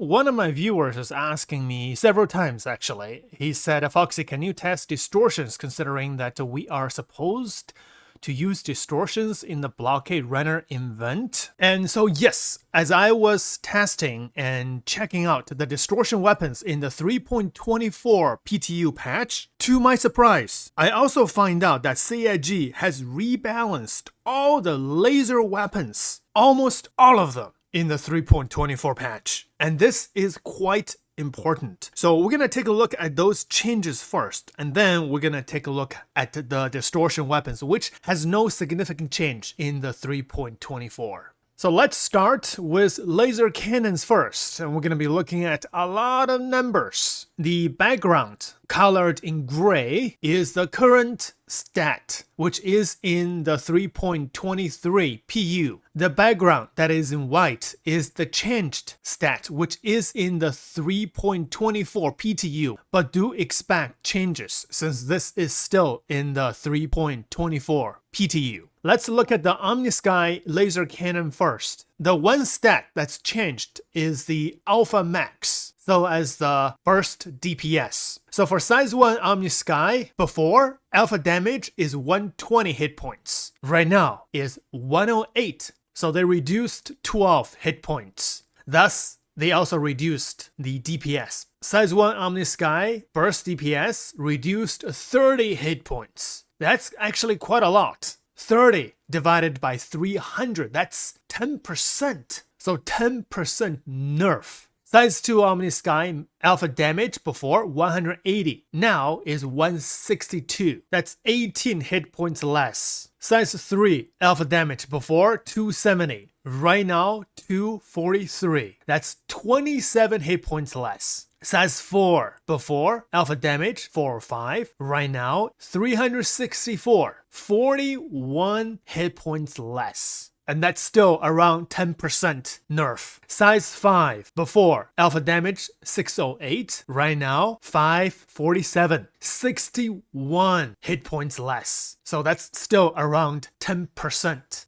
one of my viewers is asking me several times actually. He said, Foxy, can you test distortions considering that we are supposed to use distortions in the blockade runner event? And so yes, as I was testing and checking out the distortion weapons in the 3.24 PTU patch, to my surprise, I also find out that CIG has rebalanced all the laser weapons, almost all of them, in the 3.24 patch. And this is quite important. So we're going to take a look at those changes first, and then we're going to take a look at the distortion weapons, which has no significant change in the 3.24. So let's start with laser cannons first, and we're going to be looking at a lot of numbers. The background colored in gray is the current stat, which is in the 3.23 PU. The background that is in white is the changed stat, which is in the 3.24 PTU, but do expect changes since this is still in the 3.24 PTU. Let's look at the Omnisky laser cannon first. The one stat that's changed is the Alpha Max, so as the burst DPS. So for size 1 Omnisky, before, alpha damage is 120 hit points. Right now is 108, so they reduced 12 hit points. Thus, they also reduced the DPS. Size 1 Omnisky burst DPS reduced 30 hit points. That's actually quite a lot. 30 divided by 300, that's 10%. So 10% nerf. Size 2 Omnisky alpha damage before 180, now is 162. That's 18 hit points less. Size 3 alpha damage before 270, right now 243. That's 27 hit points less. Size 4 before alpha damage 405, right now 364, 41 hit points less. And that's still around 10% nerf. Size 5 before alpha damage 608, right now 547, 61 hit points less. So that's still around 10%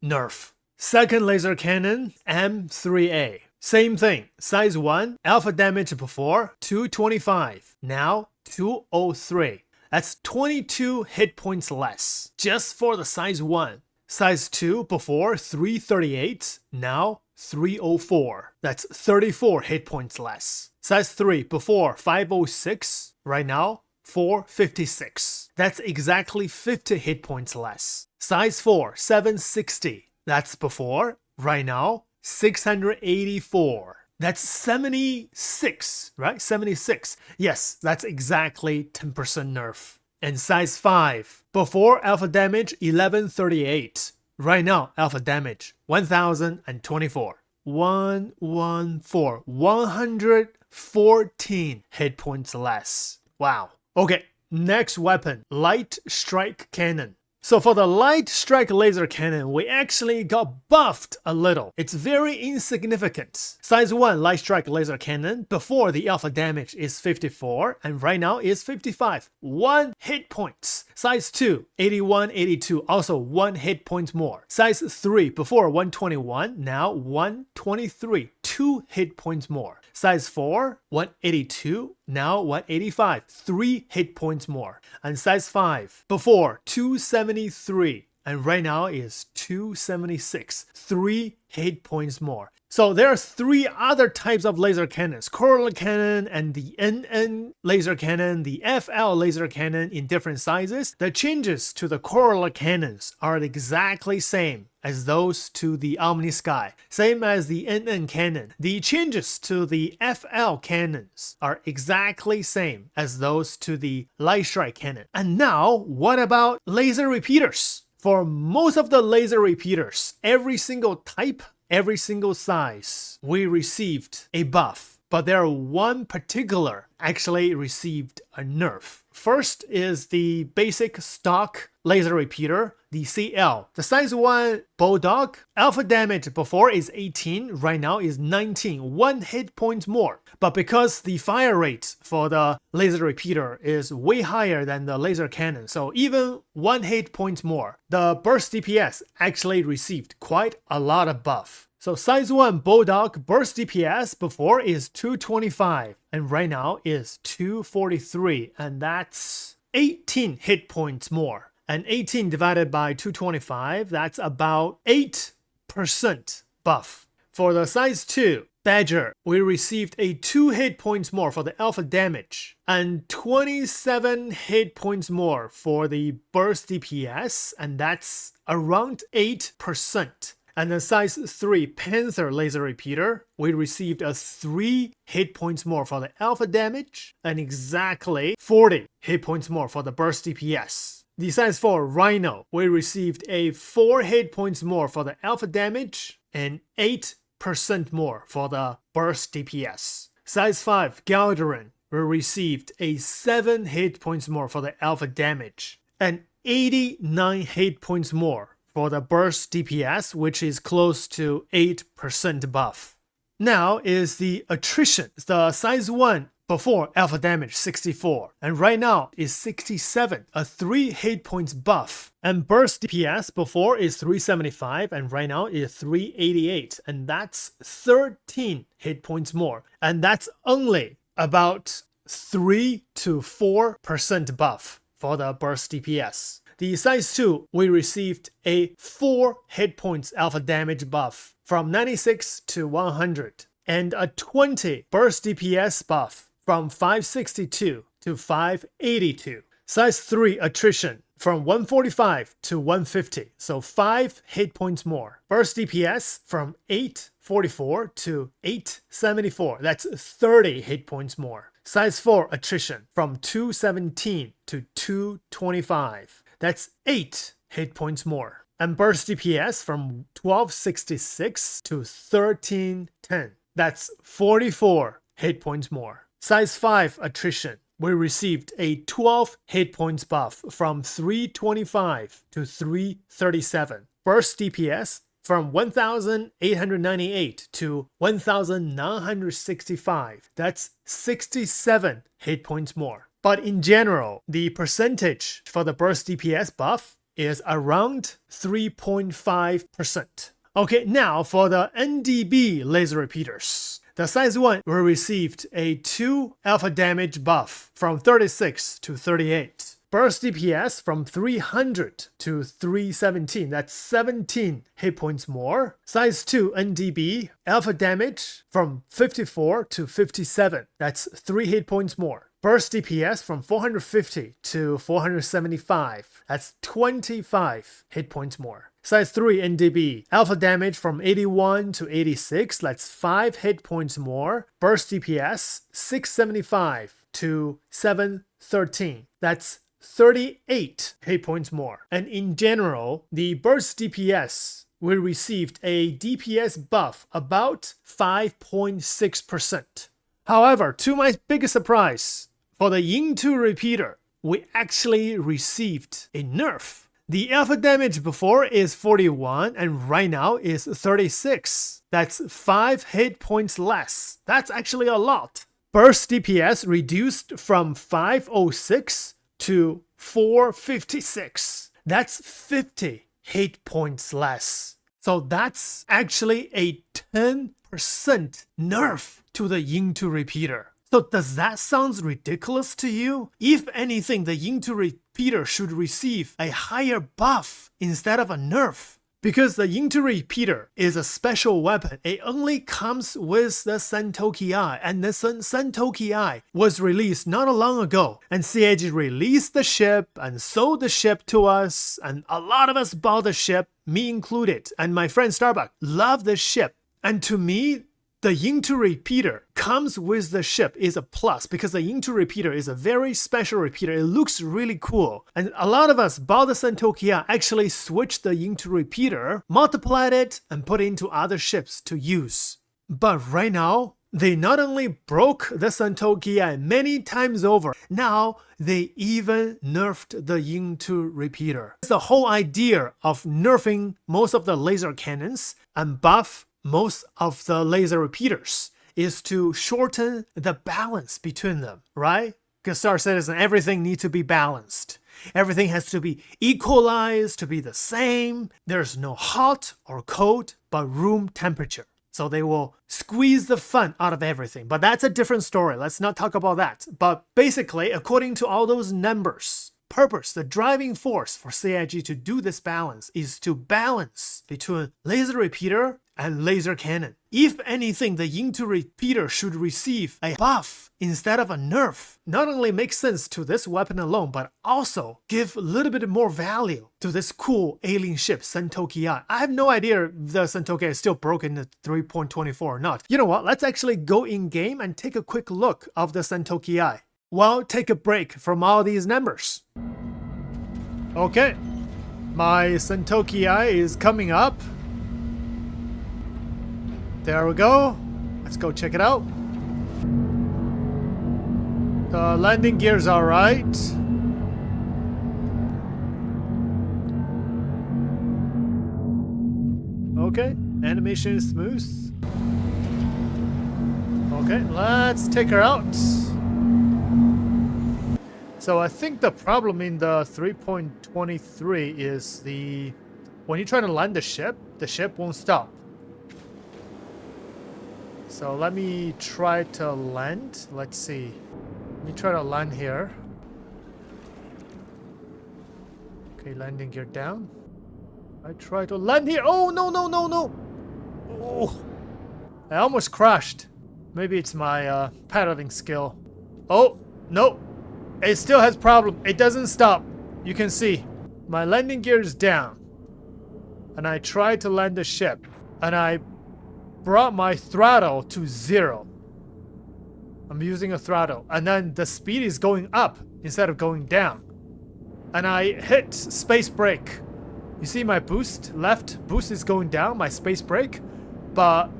nerf. Second laser cannon M3A. Same thing, size 1, alpha damage before 225, now 203. That's 22 hit points less, just for the size 1. Size 2 before 338, now 304. That's 34 hit points less. Size 3 before 506, right now 456. That's exactly 50 hit points less. Size 4 760. That's before, right now 684. That's 76, right? 76. Yes, that's exactly 10% nerf. And size 5, before alpha damage 1138. Right now, alpha damage 1024. 114. 114 hit points less. Wow. Okay, next weapon, Lightstrike cannon. So for the Lightstrike laser cannon, we actually got buffed a little. It's very insignificant. Size 1 Lightstrike laser cannon, before the alpha damage is 54, and right now is 55. 1 hit points. Size 2, 81, 82, also 1 hit point more. Size 3, before 121, now 123. 2 hit points more. Size 4, 182, now 185, 3 hit points more. And size 5, before 273, and right now is 276, 3 hit points more. So there are 3 other types of laser cannons, corolla cannon and the NN laser cannon, the FL laser cannon in different sizes. The changes to the corolla cannons are exactly same as those to the Omnisky, same as the NN cannon. The changes to the FL cannons are exactly same as those to the Lightstrike cannon. And now, what about laser repeaters? For most of the laser repeaters, every single type, every single size, we received a buff. But there are one particular actually received a nerf. First is the basic stock laser repeater, the CL. The size 1 Bulldog, alpha damage before is 18, right now is 19, 1 hit point more. But because the fire rate for the laser repeater is way higher than the laser cannon, so even 1 hit point more, the burst DPS actually received quite a lot of buff. So size 1 Bulldog burst DPS before is 225 and right now is 243, and that's 18 hit points more. And 18 divided by 225, that's about 8% buff. For the size 2 Badger, we received a 2 hit points more for the alpha damage and 27 hit points more for the burst DPS, and that's around 8%. And the size 3 Panther laser repeater, we received a 3 hit points more for the alpha damage and exactly 40 hit points more for the burst DPS. The size 4 Rhino, we received a 4 hit points more for the alpha damage and 8% more for the burst DPS. Size 5 Galderin, we received a 7 hit points more for the alpha damage and 89 hit points more for the burst DPS, which is close to 8% buff. Now is the Attrition. The size 1 before alpha damage 64 and right now is 67, a 3 hit points buff. And burst DPS before is 375 and right now is 388, and that's 13 hit points more. And that's only about 3 to 4% buff for the burst DPS. The size 2, we received a 4 hit points alpha damage buff from 96 to 100 and a 20 burst DPS buff from 562 to 582. Size 3 Attrition from 145 to 150, so 5 hit points more. Burst DPS from 844 to 874, that's 30 hit points more. Size 4 Attrition from 217 to 225. That's 8 hit points more. And burst DPS from 1266 to 1310. That's 44 hit points more. Size 5 Attrition, we received a 12 hit points buff from 325 to 337. Burst DPS from 1898 to 1965. That's 67 hit points more. But in general, the percentage for the burst DPS buff is around 3.5%. Okay, now for the NDB laser repeaters. The size 1, we received a 2 alpha damage buff from 36 to 38. Burst DPS from 300 to 317, that's 17 hit points more. Size 2 NDB, alpha damage from 54 to 57, that's 3 hit points more. Burst DPS from 450 to 475, that's 25 hit points more. Size 3 NDB, alpha damage from 81 to 86, that's 5 hit points more. Burst DPS 675 to 713, that's 38 hit points more. And in general, the burst DPS, we received a DPS buff about 5.6%. However, to my biggest surprise, for the Yeng'Tu repeater, we actually received a nerf. The alpha damage before is 41 and right now is 36. That's 5 hit points less. That's actually a lot. Burst DPS reduced from 506 to 456. That's 50 hit points less. So that's actually a 10% nerf to the Yeng'Tu repeater. So does that sound ridiculous to you? If anything, the Yeng'Tu repeater should receive a higher buff instead of a nerf. Because the Yeng'Tu repeater is a special weapon, it only comes with the Santoki Eye, and the Santoki Eye was released not long ago. And CIG released the ship and sold the ship to us, and a lot of us bought the ship, me included, and my friend Starbuck loved the ship. And to me, the Yeng'Tu repeater comes with the ship is a plus because the Yeng'Tu repeater is a very special repeater. It looks really cool. And a lot of us bought the Santoki Eye, actually switched the Yeng'Tu repeater, multiplied it, and put it into other ships to use. But right now, they not only broke the Santoki Eye many times over, now they even nerfed the Yeng'Tu repeater. It's the whole idea of nerfing most of the laser cannons and buff most of the laser repeaters is to shorten the balance between them, right? Because Star Citizen, everything needs to be balanced. Everything has to be equalized to be the same. There's no hot or cold, but room temperature. So they will squeeze the fun out of everything. But that's a different story. Let's not talk about that. But basically, according to all those numbers, purpose, the driving force for CIG to do this balance is to balance between laser repeater and laser cannon. If anything, the Yeng'Tu repeater should receive a buff instead of a nerf. Not only makes sense to this weapon alone, but also give a little bit more value to this cool alien ship, Sentoki I. I have no idea if the Sentoki is still broken in 3.24 or not. You know what? Let's actually go in game and take a quick look of the Sentoki I. Well, take a break from all these numbers. Okay, my Sentoki I is coming up. There we go. Let's go check it out. The landing gear's alright. Okay, animation is smooth. Okay, let's take her out. So I think the problem in the 3.23 is when you try to land the ship won't stop. So let me try to land. Let's see. Let me try to land here. Okay, landing gear down. I try to land here. Oh, no, no, no, no. Oh, I almost crashed. Maybe it's my paddling skill. Oh, no. It still has problem. It doesn't stop. You can see my landing gear is down. And I tried to land the ship. And I brought my throttle to 0. I'm using a throttle. And then the speed is going up instead of going down. And I hit space brake. You see my boost? Left boost is going down, my space brake. But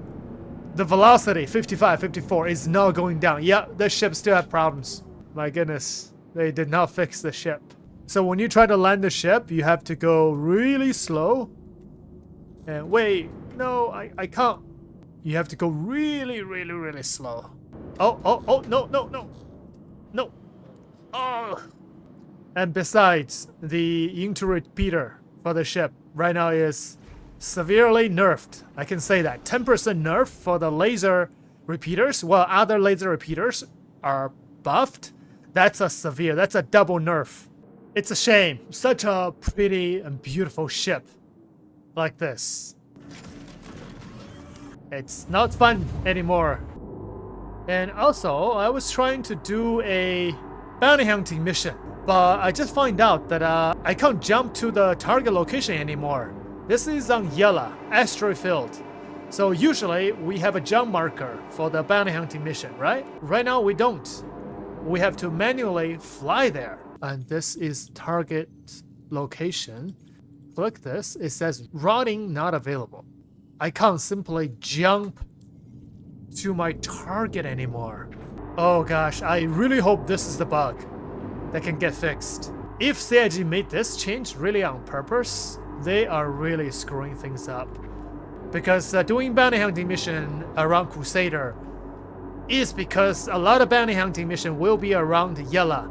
the velocity, 55, 54, is not going down. Yeah, the ship still had problems. My goodness, they did not fix the ship. So when you try to land the ship, you have to go really slow. And wait, no, I can't. You have to go really, really, really slow. Oh, no, no, no. No. Oh. And besides, the Yeng'Tu repeater for the ship right now is severely nerfed. I can say that. 10% nerf for the laser repeaters, while other laser repeaters are buffed. That's a double nerf. It's a shame. Such a pretty and beautiful ship like this. It's not fun anymore. And also, I was trying to do a bounty hunting mission, but I just find out that I can't jump to the target location anymore. This is on Yella, asteroid field. So usually we have a jump marker for the bounty hunting mission, right? Right now we don't. We have to manually fly there. And this is target location. Click this, it says routing not available. I can't simply jump to my target anymore. Oh gosh, I really hope this is the bug that can get fixed. If CIG made this change really on purpose, they are really screwing things up. Because doing bounty hunting mission around Crusader is because a lot of bounty hunting mission will be around Yella,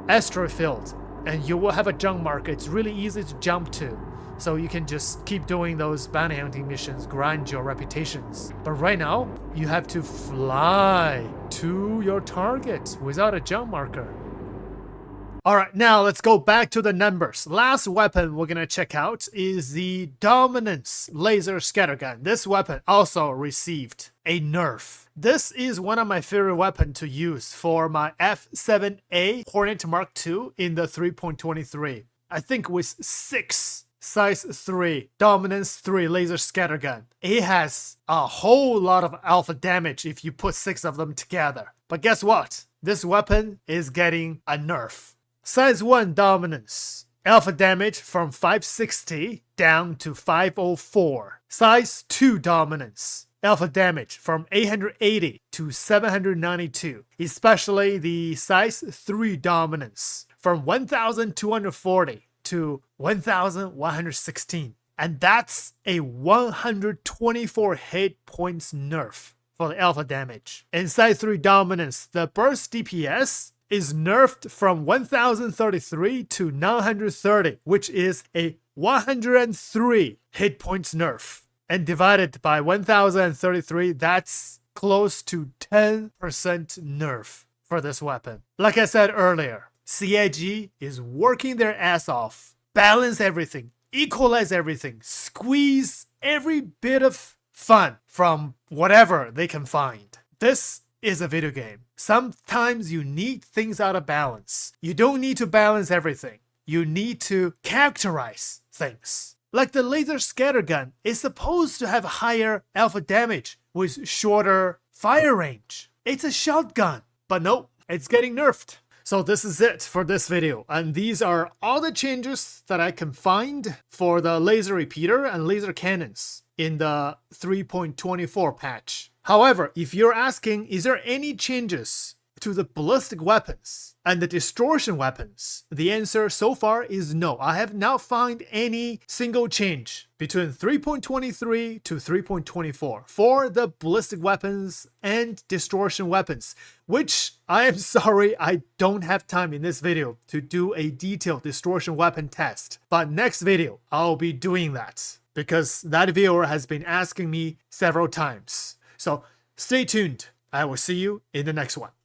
asteroid field, and you will have a jump marker. It's really easy to jump to. So you can just keep doing those bounty hunting missions, grind your reputations. But right now, you have to fly to your target without a jump marker. Alright, now let's go back to the numbers. Last weapon we're gonna check out is the Dominance Laser Scattergun. This weapon also received a nerf. This is one of my favorite weapons to use for my F7A Hornet Mark II in the 3.23. I think with 6 size 3 Dominance 3 Laser Scattergun. It has a whole lot of alpha damage if you put 6 of them together. But guess what? This weapon is getting a nerf. Size 1 Dominance. Alpha damage from 560 down to 504. Size 2 Dominance. Alpha damage from 880 to 792. Especially the size 3 Dominance from 1240 to 1116. And that's a 124 hit points nerf for the alpha damage. In size 3 Dominance, the burst DPS is nerfed from 1033 to 930, which is a 103 hit points nerf. And divided by 1033, that's close to 10% nerf for this weapon. Like I said earlier, CIG is working their ass off. Balance everything, equalize everything, squeeze every bit of fun from whatever they can find. This is a video game. Sometimes you need things out of balance. You don't need to balance everything. You need to characterize things. Like the laser scattergun is supposed to have higher alpha damage with shorter fire range. It's a shotgun, but nope, it's getting nerfed. So this is it for this video, and these are all the changes that I can find for the laser repeater and laser cannons in the 3.24 patch. However, if you're asking, is there any changes to the ballistic weapons and the distortion weapons, the answer so far is no. I have not found any single change between 3.23 to 3.24 for the ballistic weapons and distortion weapons, which I am sorry I don't have time in this video to do a detailed distortion weapon test. But next video, I'll be doing that because that viewer has been asking me several times. So stay tuned. I will see you in the next one.